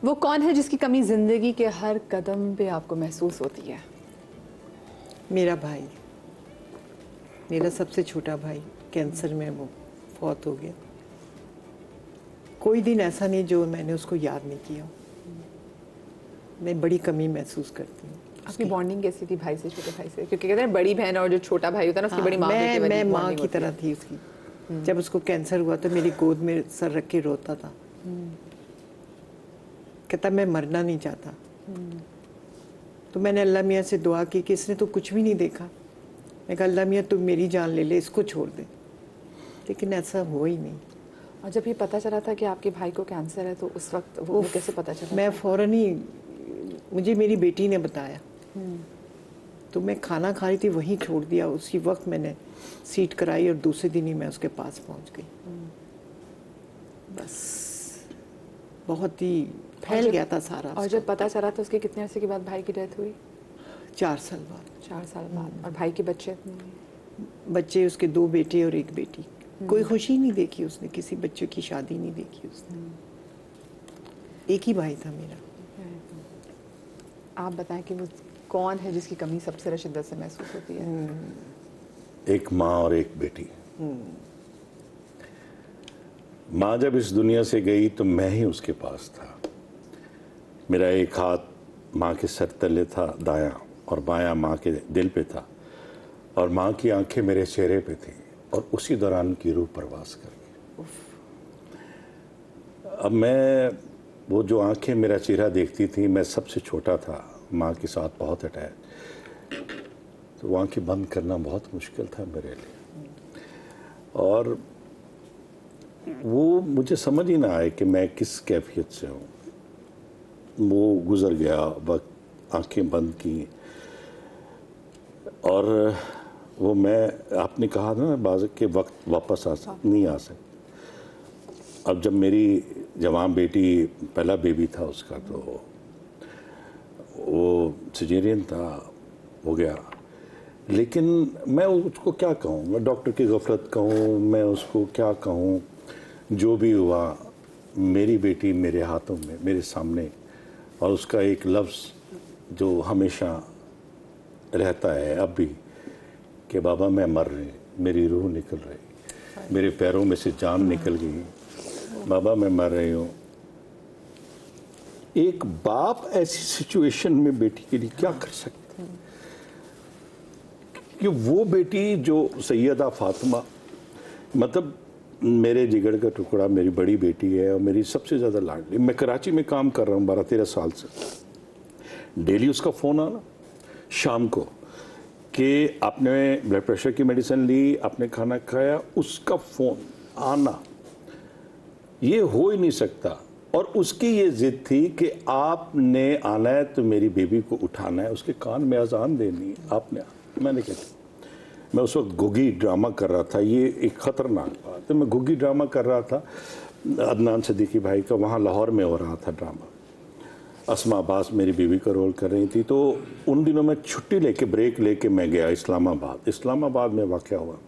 वो कौन है जिसकी कमी जिंदगी के हर कदम पे आपको महसूस होती है? मेरा भाई, मेरा सबसे छोटा भाई कैंसर में वो फौत हो गया। कोई दिन ऐसा नहीं जो मैंने उसको याद नहीं किया। मैं बड़ी कमी महसूस करती हूँ। आपकी बॉन्डिंग कैसी थी भाई से, छोटे भाई से? क्योंकि कहते हैं बड़ी बहन और जो छोटा भाई होता है ना, उसकी बड़ी माँ बेटे वाली मैं माँ bonding की होती तरह है। थी उसकी। जब उसको कैंसर हुआ तो मेरी गोद में सर रख के रोता था। कहता मैं मरना नहीं चाहता। तो मैंने अल्लाह मियाँ से दुआ की कि इसने तो कुछ भी नहीं देखा। मैं कहा अल्लाह मियाँ तू मेरी जान ले ले, इसको छोड़ दे। लेकिन ऐसा हुआ ही नहीं। और जब ये पता चला था कि आपके भाई को कैंसर है, तो उस वक्त वो कैसे पता चला? मैं फौरन ही, मुझे मेरी बेटी ने बताया। तो मैं खाना खा रही थी, वहीं छोड़ दिया। उसी वक्त मैंने सीट कराई और दूसरे दिन ही मैं उसके पास पहुंच गई। बस बहुत ही फैल गया था सारा। और जब पता चला तो उसके कितने अरसे के बाद भाई की डेथ हुई? 4 साल बाद। 4 साल बाद। और भाई के बच्चे? बच्चे उसके 2 बेटे और 1 बेटी। कोई खुशी नहीं देखी उसने, किसी बच्चे की शादी नहीं देखी उसने। एक ही भाई था मेरा। आप बताएं कि वो कौन है जिसकी कमी सबसे ज़्यादा शिद्दत से महसूस होती है? एक माँ और एक बेटी। माँ जब इस दुनिया से गई तो मैं ही उसके पास था। मेरा एक हाथ माँ के सर तले था दायां, और बायां माँ के दिल पे था, और माँ की आंखें मेरे चेहरे पे थी, और उसी दौरान की रूह परवास कर गई। अब मैं, वो जो आंखें मेरा चेहरा देखती थी, मैं सबसे छोटा था, माँ के साथ बहुत अटैच, तो वो आंखें बंद करना बहुत मुश्किल था मेरे लिए। और वो मुझे समझ ही ना आए कि मैं किस कैफियत से हूँ। वो गुज़र गया, वक्त आंखें बंद की, और वो मैं, आपने कहा था ना बाज़ के वक्त वापस नहीं आ सकता। अब जब मेरी जवान बेटी, पहला बेबी था उसका, तो वो सिजेरियन था, हो गया। लेकिन मैं उसको क्या कहूँ, मैं डॉक्टर की गफलत कहूँ, मैं उसको क्या कहूँ। जो भी हुआ, मेरी बेटी मेरे हाथों में, मेरे सामने, और उसका एक लफ्ज़ जो हमेशा रहता है अब भी, कि बाबा मैं मर रही, मेरी रूह निकल रही, मेरे पैरों में से जान निकल गई, बाबा मैं मर रही हूँ। एक बाप ऐसी सिचुएशन में बेटी के लिए क्या कर सकता है? कि वो बेटी जो सैयदा फातिमा, मतलब मेरे जिगर का टुकड़ा, मेरी बड़ी बेटी है और मेरी सबसे ज़्यादा लाडली। मैं कराची में काम कर रहा हूँ 12-13 साल से। डेली उसका फ़ोन आना शाम को कि आपने ब्लड प्रेशर की मेडिसिन ली, आपने खाना खाया, उसका फ़ोन आना, ये हो ही नहीं सकता। और उसकी ये ज़िद थी कि आपने आना है तो मेरी बेबी को उठाना है, उसके कान में अजान देनी है, आपने। मैंने कहा, मैं उस वक्त घुगी ड्रामा कर रहा था, ये एक ख़तरनाक बात है। मैं घुगी ड्रामा कर रहा था अदनान सिद्दीकी भाई का, वहाँ लाहौर में हो रहा था ड्रामा। अस्मा अब्बास मेरी बीवी का रोल कर रही थी। तो उन दिनों मैं छुट्टी लेके, ब्रेक लेके मैं गया इस्लामाबाद। इस्लामाबाद में वाक़या हुआ,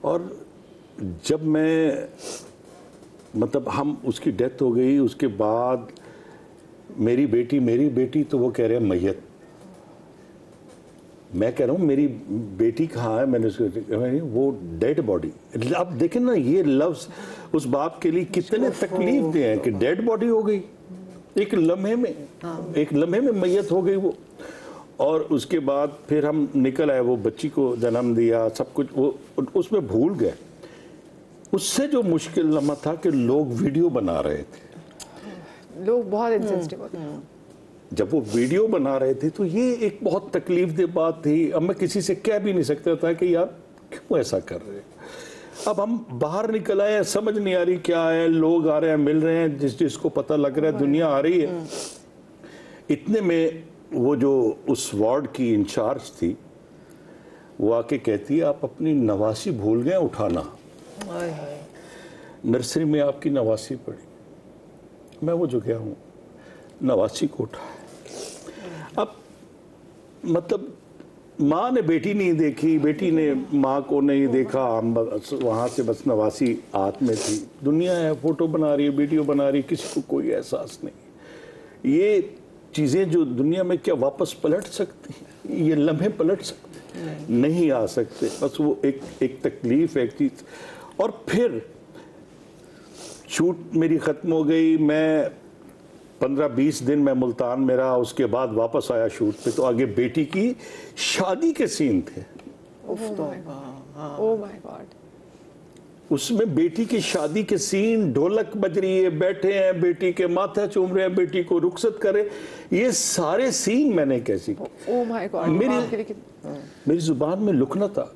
और जब मैं, मतलब हम, उसकी डेथ हो गई, उसके बाद मेरी बेटी, तो वो कह रहे हैं मैयत। मैं कह रहा हूँ मेरी बेटी कहाँ है? मैंने उसको, वो डेड बॉडी। अब देखें ना, ये लफ्ज़ उस बाप के लिए कितने तकलीफ दे हैं कि डेड बॉडी हो गई एक लम्हे में, एक लम्हे में मैयत हो गई वो। और उसके बाद फिर हम निकल आए, वो बच्ची को जन्म दिया, सब कुछ वो उसमें भूल गए। उससे जो मुश्किल लम्हा था कि लोग वीडियो बना रहे थे, लोग बहुत इंसेंसिटिव होते हैं। जब वो वीडियो बना रहे थे तो ये एक बहुत तकलीफ दे बात थी। अब मैं किसी से कह भी नहीं सकता था कि यार क्यों ऐसा कर रहे हैं। अब हम बाहर निकल आए हैं, समझ नहीं आ रही क्या है, लोग आ रहे हैं, मिल रहे हैं, जिसको पता लग रहा है दुनिया आ रही है। इतने में वो जो उस वार्ड की इंचार्ज थी, वो आके कहती है, आप अपनी नवासी भूल गए उठाना, नर्सरी में आपकी नवासी पड़ी। मैं वो जो गया हूँ, नवासी को उठाया। अब मतलब माँ ने बेटी नहीं देखी, बेटी ने माँ को नहीं देखा, हम वहाँ से बस नवासी हाथ में थी। दुनिया है, फोटो बना रही है, वीडियो बना रही है, किसी को कोई एहसास नहीं। ये चीज़ें जो दुनिया में क्या वापस पलट सकती हैं? ये लम्हे पलट सकते नहीं आ सकते। बस वो एक तकलीफ, एक चीज़। और फिर शूट मेरी ख़त्म हो गई, मैं 15-20 दिन मैं मुल्तान में रहा, उसके बाद वापस आया शूट पे, तो आगे बेटी की शादी के सीन थे। Oh my God. उसमें बेटी की शादी के सीन, ढोलक बज रही है, बैठे हैं, बेटी के माथा चूम रहे हैं, बेटी को रुखसत करे, ये सारे सीन मैंने कैसी ओह माय गॉड। मेरी जुबान में लुकना था।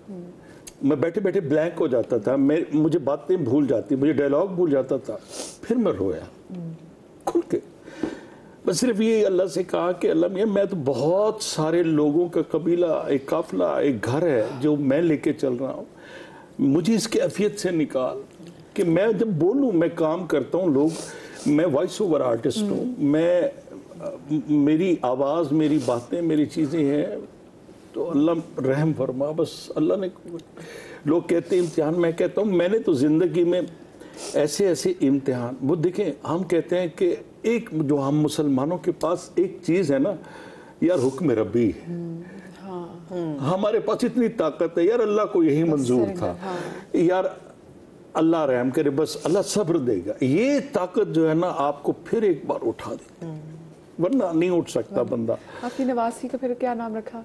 मैं बैठे बैठे ब्लैंक हो जाता था, मुझे बातें भूल जाती, मुझे डायलॉग भूल जाता था। फिर मैं रोया खुल के। बस सिर्फ ये अल्लाह से कहा कि अल्लाह मियां, मैं तो बहुत सारे लोगों का कबीला, एक काफिला, एक घर है जो मैं लेके चल रहा हूँ, मुझे इस कैफियत से निकाल कि मैं जब बोलूँ, मैं काम करता हूँ, लोग, मैं वॉइस ओवर आर्टिस्ट हूँ, मैं मेरी आवाज़, मेरी बातें, मेरी चीज़ें हैं, तो अल्लाह रहम फरमा। बस अल्लाह ने, लोग कहते हैं इम्तिहान, मैं कहता हूँ मैंने तो ज़िंदगी में ऐसे ऐसे इम्तिहान, वो देखें, हम कहते हैं कि एक जो हम मुसलमानों के पास एक चीज़ है ना यार, हुक्म रब्बी है। हमारे पास इतनी ताकत है यार, अल्लाह को यही मंजूर था यार, अल्लाह रहम करे, बस अल्लाह सब्र देगा। ये ताकत जो है ना आपको फिर एक बार उठा देती, वरना नहीं उठ सकता बंदा। आपकी नवासी का फिर क्या नाम रखा?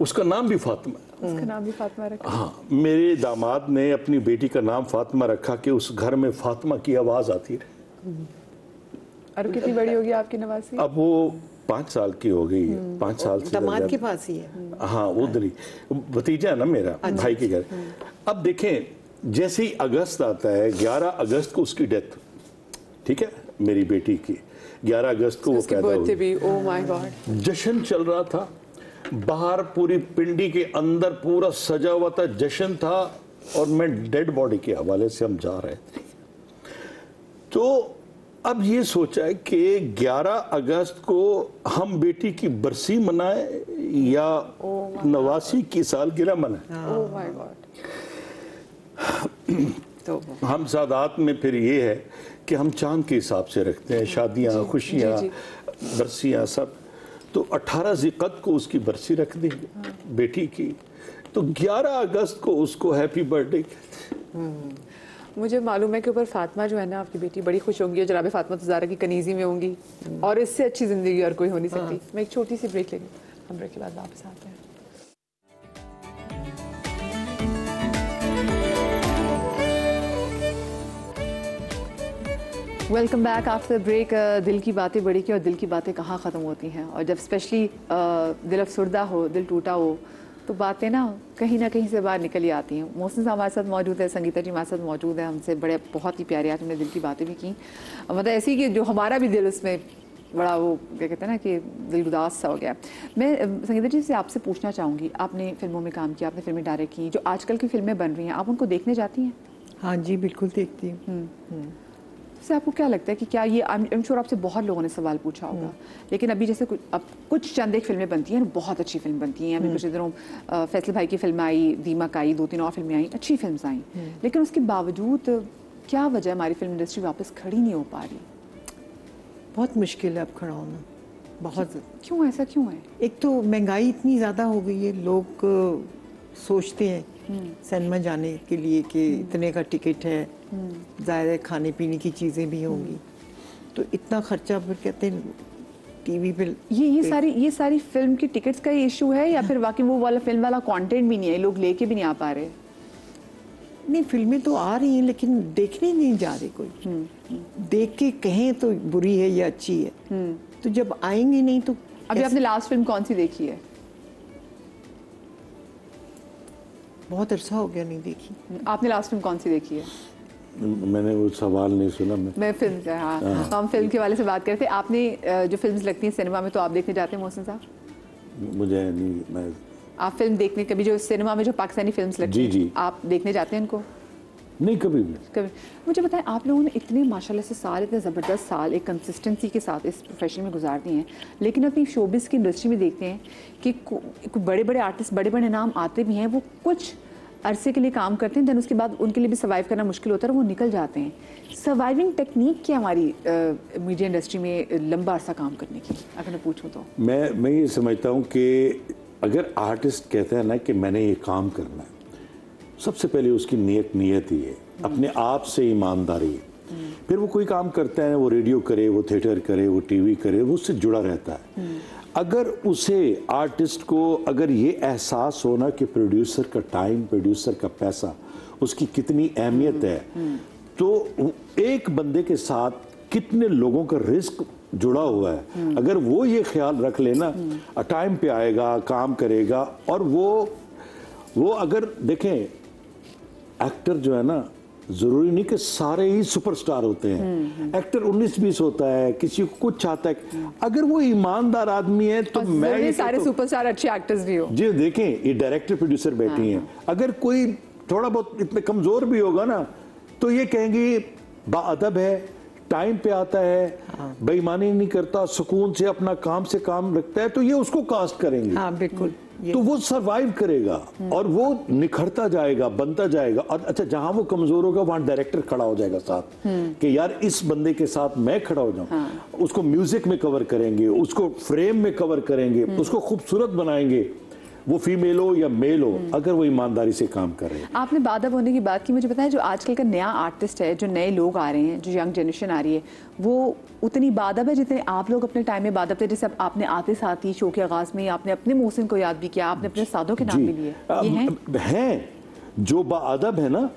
उसका नाम भी फातिमा है। उसका नाम भी फातिमा रखा? हाँ, मेरे दामाद ने अपनी बेटी का नाम फातिमा रखा कि उस घर में फातिमा की आवाज़ आती रहे। और कितनी बड़ी होगी आपकी नवासी? अब वो 5 साल की हो गई है, 5 साल से दामाद के पास ही है। हाँ, उधर ही भतीजा है ना मेरा, भाई के घर। अब देखें, जैसे ही अगस्त आता है, 11 अगस्त को उसकी डेथ, ठीक है, मेरी बेटी की 11 अगस्त को वो पैदा हुई। Oh my God. जश्न चल रहा था बाहर, पूरी पिंडी के अंदर पूरा सजा हुआ था, जश्न था, और मैं डेड बॉडी के हवाले से हम जा रहे थे। तो अब ये सोचा है कि 11 अगस्त को हम बेटी की बरसी मनाए या नवासी की सालगिरह मनाए। Oh my God. तो हम सादात में फिर ये है कि हम चांद के हिसाब से रखते हैं, शादियां, खुशियां, बरसियां सब। तो 18 ज़िक़त को उसकी बरसी रख दी बेटी की, तो 11 अगस्त को उसको हैप्पी बर्थडे कहते हैं। मुझे मालूम है कि ऊपर फातिमा जो है ना, आपकी बेटी बड़ी खुश होंगी, और जनाब फातिमा तो ज़ारा की कनीज़ी में होंगी, और इससे अच्छी ज़िंदगी और कोई हो नहीं सकती। मैं एक छोटी सी ब्रेक लेंगे, हम ब्रेक के बाद वापस आते हैं। Welcome back after the break. दिल की बातें बड़ी की, और दिल की बातें कहाँ ख़त्म होती हैं, और जब स्पेशली दिल अफसरदा हो, दिल टूटा हो, तो बातें ना कहीं से बाहर निकल ही आती हैं। मोहसिन साहब हमारे साथ मौजूद है, संगीता जी हमारे साथ मौजूद है, हमसे बड़े बहुत ही प्यारे, आज हमने दिल की बातें भी की, मतलब ऐसी कि जो हमारा भी दिल उसमें बड़ा, वो क्या कहते हैं ना कि दिल उदास सा हो गया। मैं संगीता जी से आपसे पूछना चाहूँगी, आपने फिल्मों में काम किया, आपने फिल्में डायरेक्ट की, जो आजकल की फिल्में बन रही हैं, आप उनको देखने जाती हैं? हाँ जी, बिल्कुल देखती हूँ। से आपको क्या लगता है कि क्या ये, आई एम श्योर आपसे बहुत लोगों ने सवाल पूछा होगा, लेकिन अभी जैसे कुछ चंद एक फिल्में बनती हैं, बहुत अच्छी फिल्म बनती हैं, अभी कुछ दिनों फैसल भाई की फिल्म आई, दीमक आई, 2-3 और फिल्में आई, अच्छी फिल्म आई, लेकिन उसके बावजूद क्या वजह हमारी फिल्म इंडस्ट्री वापस खड़ी नहीं हो पा रही? बहुत मुश्किल है अब खड़ा होना, बहुत। क्यों, ऐसा क्यों है? एक तो महंगाई इतनी ज़्यादा हो गई है, लोग सोचते हैं सिनेमा जाने के लिए कि इतने का टिकट है, ज़्यादा खाने पीने की चीज़ें भी होंगी, तो इतना खर्चा, फिर कहते हैं टीवी पे। ये सारी फिल्म की टिकट्स का ही इशू है, या फिर वाकई वो वाला फिल्म वाला कंटेंट भी नहीं है, लोग लेके भी नहीं आ पा रहे? नहीं, फिल्में तो आ रही हैं, लेकिन देखने नहीं जा रहे कोई। देख के कहें तो बुरी है या अच्छी है, तो जब आएंगे नहीं तो। अभी आपने लास्ट फिल्म कौन सी देखी है? बहुत अरसा हो गया नहीं देखी। आपने लास्ट फिल्म कौन सी देखी है? मैंने वो सवाल नहीं सुना। मैं फिल्म का, हाँ, हम फिल्म के वाले से बात करते हैं। आपने जो फिल्म्स लगती हैं सिनेमा में, तो आप देखने जाते हैं मोहसिन साहब? मुझे नहीं, मैं। आप फिल्म देखने, कभी जो सिनेमा में जो पाकिस्तानी फिल्म्स लगती हैं, जी, आप देखने जाते हैं उनको? नहीं, कभी भी। कभी। मुझे बताएं, आप लोगों ने इतने माशाल्लाह से साल, इतने ज़बरदस्त साल एक कंसिस्टेंसी के साथ इस प्रोफेशन में गुजार दिए हैं, लेकिन अपनी शोबिस की इंडस्ट्री में देखते हैं कि बड़े बड़े आर्टिस्ट, बड़े बड़े नाम आते भी हैं, वो कुछ अरसे के लिए काम करते हैं, देन उसके बाद उनके लिए भी सर्वाइव करना मुश्किल होता है, वो निकल जाते हैं। सर्वाइविंग टेक्निक क्या हमारी मीडिया इंडस्ट्री में लंबा अरसा काम करने की, अगर मैं पूछूं तो? मैं ये समझता हूँ कि अगर आर्टिस्ट कहते हैं ना कि मैंने ये काम करना है, सबसे पहले उसकी नीयत ही है, अपने आप से ईमानदारी है। फिर वो कोई काम करता है, वो रेडियो करे, वो थिएटर करे, वो टीवी करे, वो उससे जुड़ा रहता है। अगर उसे आर्टिस्ट को अगर ये एहसास होना कि प्रोड्यूसर का टाइम, प्रोड्यूसर का पैसा, उसकी कितनी अहमियत है, तो एक बंदे के साथ कितने लोगों का रिस्क जुड़ा हुआ है, अगर वो ये ख्याल रख लेना, टाइम पे आएगा, काम करेगा, और वो अगर देखें, एक्टर जो है ना, जरूरी नहीं कि सारे ही सुपरस्टार होते हैं। एक्टर 19-20 होता है, किसी को कुछ चाहता है। अगर वो ईमानदार आदमी है तो मैं ये सारे सुपरस्टार अच्छे एक्टर्स भी हो जी। देखें, ये डायरेक्टर प्रोड्यूसर बैठी हैं, अगर कोई थोड़ा बहुत इतने कमजोर भी होगा ना, तो ये कहेंगे बाअदब है, टाइम पे आता है, बेईमानी नहीं करता, सुकून से अपना काम से काम रखता है, तो ये उसको कास्ट करेंगे। हाँ, बिल्कुल। तो वो सरवाइव करेगा और वो निखरता जाएगा, बनता जाएगा। और अच्छा, जहां वो कमजोर होगा वहां डायरेक्टर खड़ा हो जाएगा साथ, कि यार इस बंदे के साथ मैं खड़ा हो जाऊं। उसको म्यूजिक में कवर करेंगे, उसको फ्रेम में कवर करेंगे, उसको खूबसूरत बनाएंगे, वो फीमेल हो या मेल हो, अगर वो ईमानदारी से काम कर रहे हैं। आपने बादब होने की बात की, मुझे पता है जो आजकल का नया आर्टिस्ट है, जो नए लोग आ रहे हैं, जो यंग जनरेशन आ रही है, वो उतनी बादब है जितने आप लोग अपने टाइम में बादब थे। जैसे आपने आते साथ ही शो के आगाज में आपने अपने मोहसिन को याद भी किया, आपने अपने सादों के नाम भी लिए, ये हैं जो बाअदब है ना,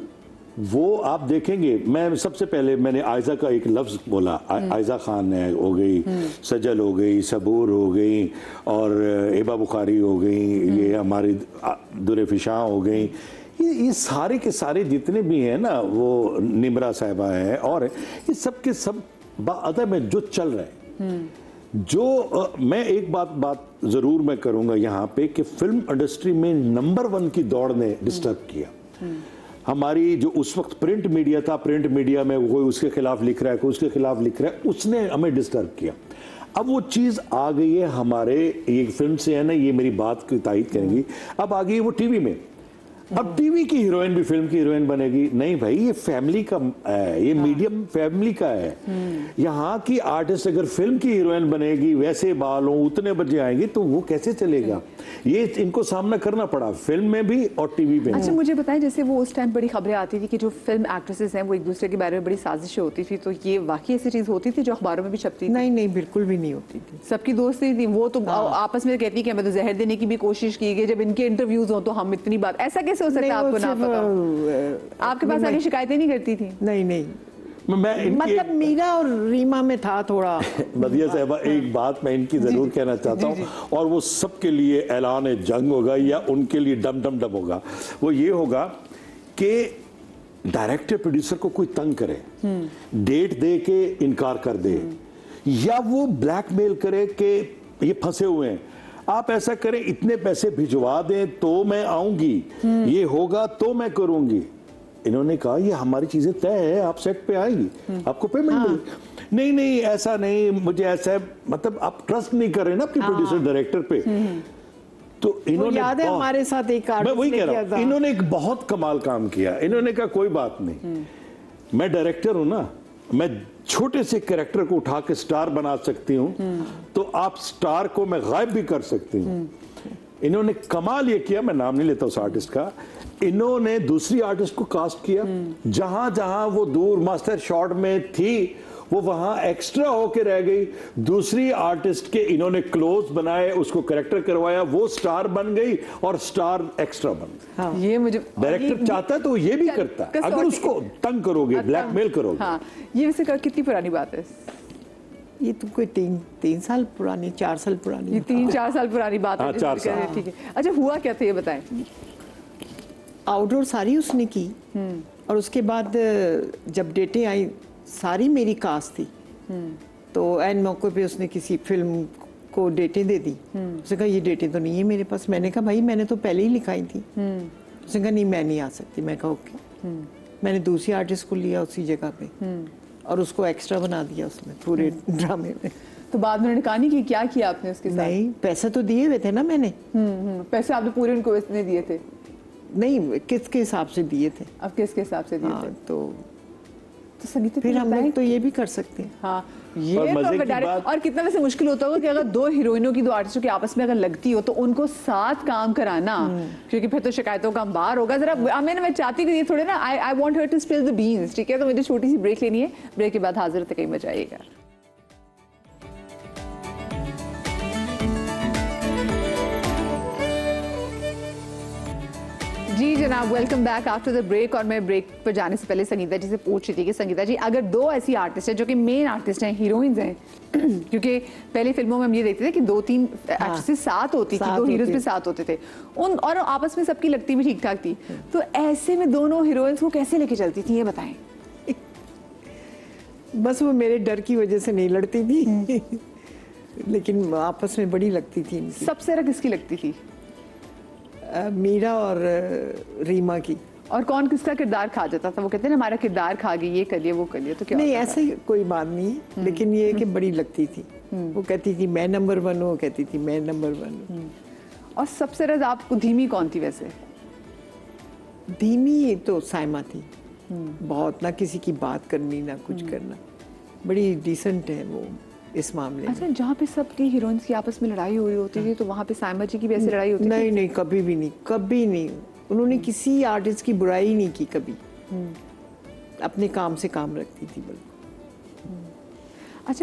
वो आप देखेंगे। मैं सबसे पहले मैंने आयजा का एक लफ्ज़ बोला, आयजा खान है हो गई, सजल हो गई, सबूर हो गई, और एबा बुखारी हो गई, ये हमारी दुरेफिशा हो गई, ये सारे के सारे जितने भी हैं ना, वो निमरा साहिबा है, और ये सब के सब बाअदब है जो चल रहे हैं। जो मैं एक बात ज़रूर मैं करूँगा यहाँ पे कि फिल्म इंडस्ट्री में नंबर 1 की दौड़ ने डिस्टर्ब किया। हमारी जो उस वक्त प्रिंट मीडिया था, प्रिंट मीडिया में कोई उसके खिलाफ लिख रहा है, कोई उसके खिलाफ लिख रहा है, उसने हमें डिस्टर्ब किया। अब वो चीज़ आ गई है हमारे, ये फिल्म से है ना, ये मेरी बात की तायद करेंगी, अब आ गई है वो टीवी में। अब टीवी की हीरोइन भी फिल्म की हीरोइन बनेगी? नहीं भाई, ये फैमिली का है, ये मीडियम फैमिली का है। यहाँ की आर्टिस्ट अगर फिल्म की हीरोइन बनेगी, वैसे बाल हो, उतने बजे आएंगी, तो वो कैसे चलेगा? ये इनको सामना करना पड़ा, फिल्म में भी और टीवी में। अच्छा, मुझे बताएं, जैसे वो उस टाइम बड़ी खबरें आती थी कि जो फिल्म एक्ट्रेसेस हैं वो एक दूसरे के बारे में बड़ी साजिशें होती थी, तो ये वाकई ऐसी चीज़ होती थी जो अखबारों में भी छपती थी? नहीं नहीं, बिल्कुल भी नहीं होती थी। सबकी दोस्ती थी, वो तो आपस में कहती कि हमें तो जहर देने की भी कोशिश की गई, जब इनके इंटरव्यूज हो तो हम इतनी बात, ऐसा कैसे हो सकता है? आपको ना पता? आपके पास आगे शिकायतें नहीं करती थी? नहीं नहीं, मतलब मीरा और रीमा में था थोड़ा। मदिया साहबा, एक बात मैं इनकी जरूर कहना चाहता हूँ, और वो सबके लिए ऐलान जंग होगा या उनके लिए डम डम डम होगा। वो ये होगा कि डायरेक्टर प्रोड्यूसर को कोई तंग करे, डेट दे के इनकार कर दे, या वो ब्लैकमेल करे कि ये फंसे हुए हैं, आप ऐसा करें, इतने पैसे भिजवा दें तो मैं आऊंगी, ये होगा तो मैं करूंगी। इन्होंने कहा ये हमारी चीजें तय है, आप सेट पे आएंगी, आपको पेमेंट मिलेगी। नहीं नहीं, ऐसा नहीं, मुझे ऐसा है, मतलब आप ट्रस्ट नहीं कर रहे ना अपने प्रोड्यूसर डायरेक्टर पे। तो इन्होंने, याद है हमारे साथ एक मैं वही कह रहा हूं, इन्होंने एक बहुत कमाल काम किया। इन्होंने कहा कोई बात नहीं, मैं डायरेक्टर हूं ना, मैं छोटे से कैरेक्टर को उठा के स्टार बना सकती हूँ, तो आप स्टार को मैं गायब भी कर सकती हूँ। इन्होंने कमाल ये किया, मैं नाम नहीं लेता उस आर्टिस्ट का, इन्होंने दूसरी आर्टिस्ट को कास्ट किया, जहां जहां वो दूर मास्टर शॉट में थी, वो वहां एक्स्ट्रा होके रह गई। दूसरी आर्टिस्ट के इन्होंने क्लोज बनाए, उसको कैरेक्टर करवाया, वो स्टार बन गई और स्टार एक्स्ट्रा बन गई। हाँ, ये मुझे डायरेक्टर चाहता है तो ये भी करता है, अगर उसको तंग करोगे, ब्लैकमेल करोगे। हाँ, ये वैसे कितनी पुरानी बात है? ये तो कोई 3 साल पुरानी, 4 साल पुरानी। ये 3-4 साल पुरानी बात है। 4 साल, ठीक है। अच्छा, हुआ क्या था ये बताएं? आउटडोर सारी उसने की, और उसके बाद जब डेटें आई, सारी मेरी कास्ट थी, तो एन मौके पे उसने किसी फिल्म को डेटें दे दी। उसने कहा ये डेटें तो नहीं है मेरे पास। मैंने कहा भाई मैंने तो पहले ही लिखाई थी। उसने कहा नहीं, मैं नहीं आ सकती। मैं कहा ओके। मैंने दूसरी आर्टिस्ट को लिया उसी जगह पे और उसको एक्स्ट्रा बना दिया उसमें पूरे ड्रामे में। तो बाद में उन्होंने कहा नहीं कि क्या किया आपने उसके साथ? नहीं, पैसे तो दिए हुए थे ना मैंने। पैसे आपने पूरे उनको इसने दिए थे? नहीं, किसके हिसाब से दिए थे? अब किसके हिसाब से दिए हाँ, थे? तो संगीता फिर हम लोग तो ये भी कर सकते हैं। हाँ, और मजे की बात- और कितना वैसे मुश्किल होता होगा कि अगर दो हीरोइनों की, दो आर्टिस्टों की आपस में अगर लगती हो तो उनको साथ काम कराना, क्योंकि फिर तो शिकायतों का अंबार होगा। जरा मैं चाहती कि ये थोड़े ना, I want her to spill the beans, ठीक है? तो मुझे छोटी सी ब्रेक लेनी है, ब्रेक के बाद हाजिर तक मजा आएगा। जी जनाब, welcome back after the break. और मैं ब्रेक पर जाने से पहले संगीता जी से पूछ रही थी कि संगीता जी, अगर दो ऐसी आर्टिस्ट हैं जो कि मेन आर्टिस्ट हैं, हीरोइंस हैं, क्योंकि पहले फिल्मों में हम ये देखते थे कि 2-3 एक्ट्रेसेस साथ होती थी, दो हीरोज भी साथ होते थे उन, और आपस में सबकी लगती भी ठीक ठाक थी, तो ऐसे में दोनों हीरोइंस को कैसे लेके चलती थी, ये बताएं। बस वो मेरे डर की वजह से नहीं लड़ती थी लेकिन आपस में बड़ी लगती थी इनकी। सबसे ज्यादा किसकी लगती थी? मीरा और रीमा की। और कौन किसका किरदार खा जाता था? वो कहते हैं ना हमारा किरदार खा गई, ये कर लिया वो कर लिया, तो क्या नहीं, होता था? ऐसे कोई बात नहीं है, लेकिन ये है कि बड़ी लगती थी। वो कहती थी मैं नंबर 1 हूँ, वो कहती थी मैं नंबर 1 हूँ। और सबसे ज्यादा आपको धीमी कौन थी वैसे? धीमी तो साइमा थी, बहुत, ना किसी की बात करनी ना कुछ करना, बड़ी डिसेंट है वो इस मामले में। अच्छा, जहाँ पे सबकी हीरोइंस की आपस में लड़ाई हो रही होती थी, तो वहाँ पे साइमा जी की भी ऐसी लड़ाई होती थी? नहीं नहीं, कभी भी नहीं, कभी नहीं। उन्होंने किसी आर्टिस्ट की बुराई नहीं की कभी, अपने काम से काम रखती थी बल्कि। अच्छा।